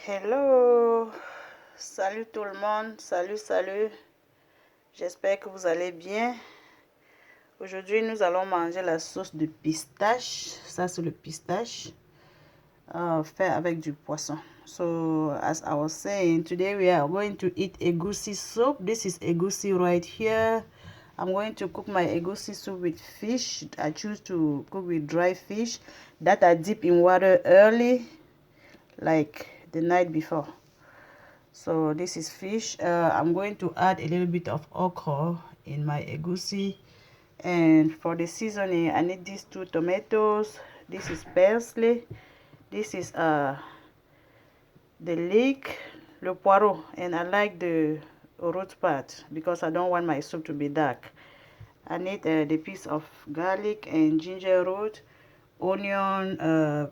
Hello, salut tout le monde, salut, j'espère que vous allez bien. Aujourd'hui nous allons manger la sauce de pistache, ça c'est le pistache, fait avec du poisson. So as I was saying, today we are going to eat egusi soup. This is egusi right here. I'm going to cook my egusi soup with fish. I choose to cook with dry fish that I dip in water early, like the night before. So this is fish. I'm going to add a little bit of okra in my egusi, and for the seasoning I need these 2 tomatoes. This is parsley. This is the leek, le poireau, and I like the root part because I don't want my soup to be dark. I need the piece of garlic and ginger root, onion,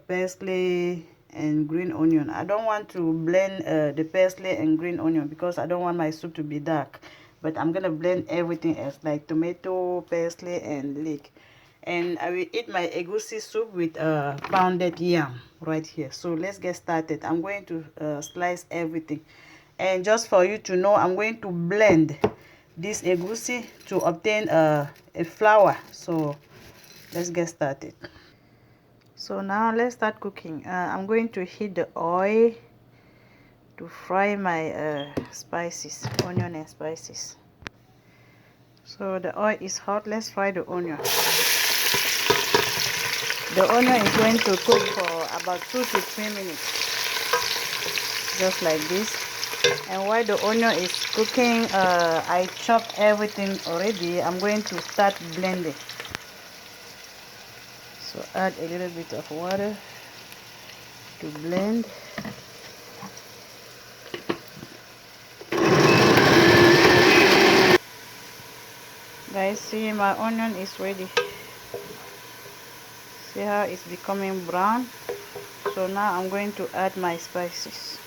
parsley, and green onion. I don't want to blend the parsley and green onion because I don't want my soup to be dark, but I'm gonna blend everything else like tomato, parsley, and leek. And I will eat my egusi soup with pounded yam right here. So let's get started. I'm going to slice everything, and just for you to know, I'm going to blend this egusi to obtain a flour. So let's get started. So now let's start cooking. I'm going to heat the oil to fry my spices, onion and spices. So the oil is hot. Let's fry the onion. The onion is going to cook for about 2 to 3 minutes, just like this. And while the onion is cooking, I chopped everything already. I'm going to start blending. So add a little bit of water to blend. Guys, see, my onion is ready. See how it's becoming brown. So now I'm going to add my spices,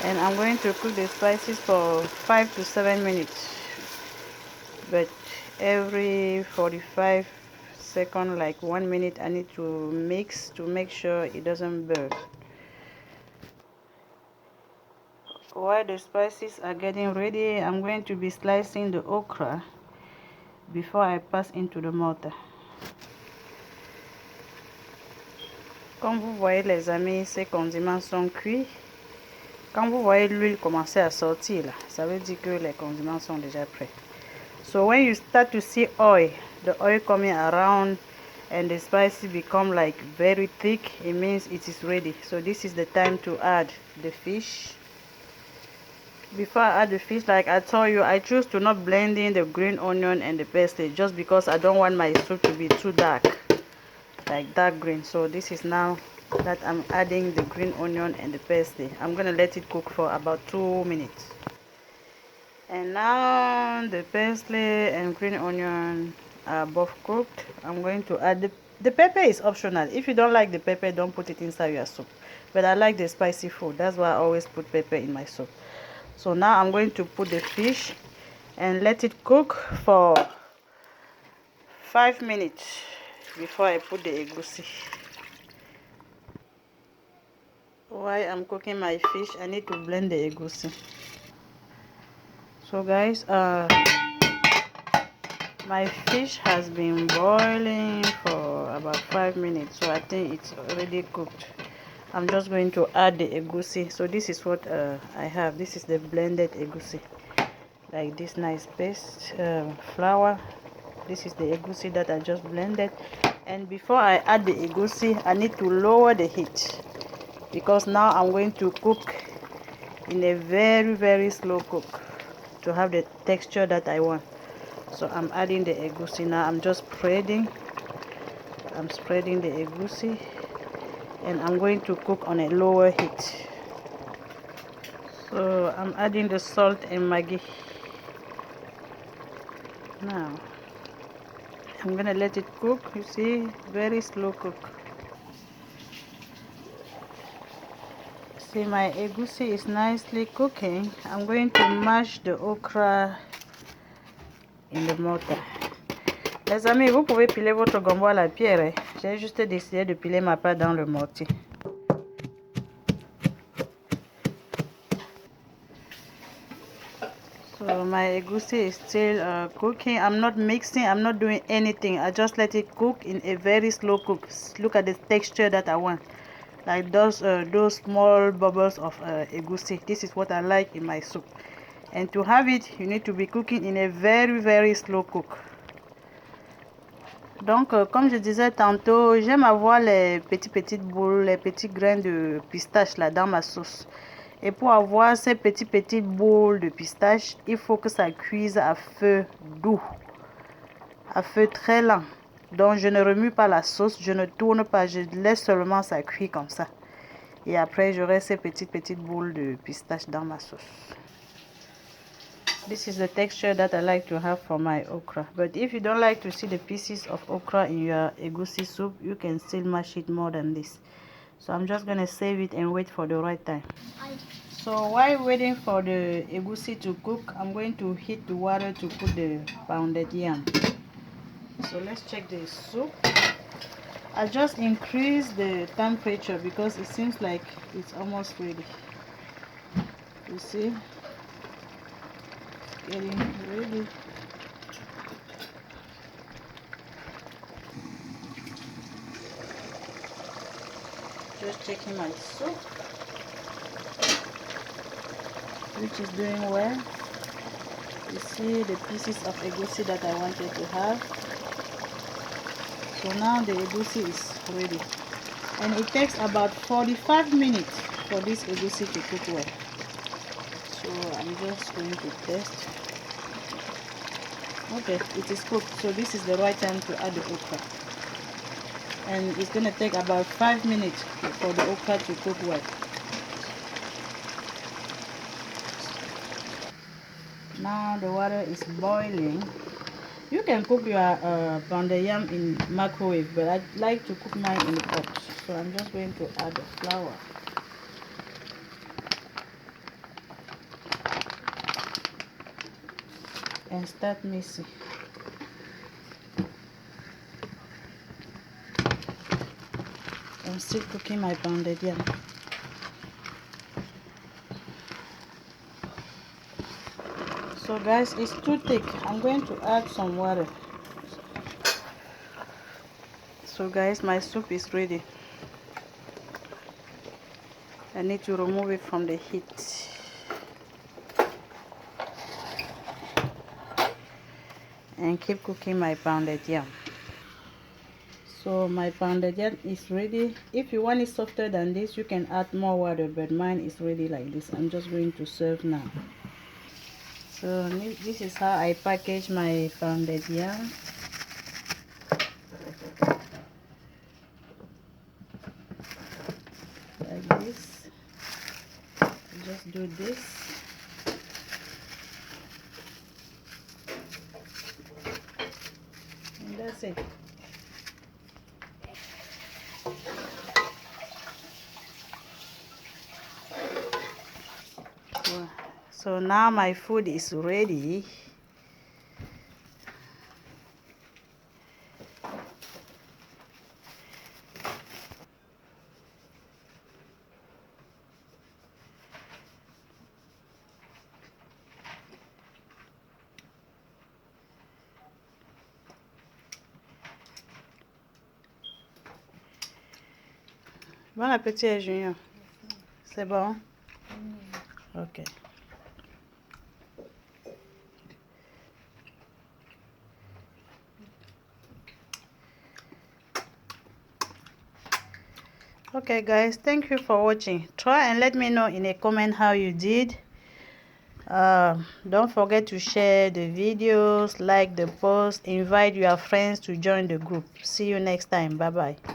and I'm going to cook the spices for 5 to 7 minutes, but every 45 seconds, like 1 minute, I need to mix to make sure it doesn't burn. While the spices are getting ready, I'm going to be slicing the okra before I pass into the mortar. Comme vous voyez les amis, ces condiments sont cuits. Quand vous voyez l'huile commencer à sortir là, ça veut dire que les condiments sont déjà prêts. So when you start to see oil, the oil coming around and the spices become like very thick, it means it is ready. So this is the time to add the fish. Before I add the fish, like I told you, I choose to not blend in the green onion and the parsley just because I don't want my soup to be too dark, like dark green. So this is now that I'm adding the green onion and the parsley. I'm gonna let it cook for about 2 minutes. And now the parsley and green onion are both cooked. I'm going to add the pepper is optional. If you don't like the pepper, don't put it inside your soup, but I like the spicy food. That's why I always put pepper in my soup. So now I'm going to put the fish and let it cook for 5 minutes before I put the egusi. While I'm cooking my fish, I need to blend the egusi. So guys, my fish has been boiling for about 5 minutes, so I think it's already cooked. I'm just going to add the egusi. So this is what I have. This is the blended egusi, like this nice paste flour. This is the egusi that I just blended. And before I add the egusi, I need to lower the heat because now I'm going to cook in a very slow cook to have the texture that I want. So I'm adding the egusi now. I'm spreading the egusi, and I'm going to cook on a lower heat. So I'm adding the salt and maggi. Now I'm gonna let it cook. You see, very slow cook. See, my egusi is nicely cooking. I'm going to mash the okra in the mortar. Les amis, vous pouvez piler votre gombo à la pierre. Hein. J'ai juste décidé de piler ma pâte dans le mortier. So my egusi is still cooking. I'm not mixing. I'm not doing anything. I just let it cook in a very slow cook. Look at the texture that I want. Like those small bubbles of egusi. This is what I like in my soup. And to have it, you need to be cooking in a very slow cook. Donc, comme je disais tantôt, j'aime avoir les petites boules, les petits grains de pistache là dans ma sauce. Et pour avoir ces petites boules de pistache, il faut que ça cuise à feu doux, à feu très lent. Donc, je ne remue pas la sauce, je ne tourne pas, je laisse seulement ça cuire comme ça. Et après, j'aurai ces petites boules de pistache dans ma sauce. This is the texture that I like to have for my okra. But if you don't like to see the pieces of okra in your egusi soup, you can still mash it more than this. So I'm just going to save it and wait for the right time. So while waiting for the egusi to cook, I'm going to heat the water to put the pounded yam. So let's check the soup. I just increased the temperature because it seems like it's almost ready. You see? Getting ready. Just checking my soup, which is doing well. You see the pieces of egusi that I wanted to have. So now the egusi is ready, and it takes about 45 minutes for this egusi to cook well. So I'm just going to test. Okay, it is cooked, so this is the right time to add the okra, and it's going to take about 5 minutes for the okra to cook well. Now the water is boiling. You can cook your pounded yam in microwave, but I like to cook mine in the pot. So I'm just going to add the flour. And start mixing. I'm still cooking my pounded yam. So guys, it's too thick. I'm going to add some water. So guys, my soup is ready. I need to remove it from the heat. And keep cooking my pounded yam. So my pounded yam is ready. If you want it softer than this, you can add more water, but mine is ready like this. I'm just going to serve now. So this is how I package my pounded yam. Like this. Just do this. And that's it. So now my food is ready. Bon appétit, Junior. C'est bon? Ok. Okay guys, thank you for watching. Try and let me know in a comment how you did. Don't forget to share the videos, like the post, invite your friends to join the group. See you next time. Bye bye.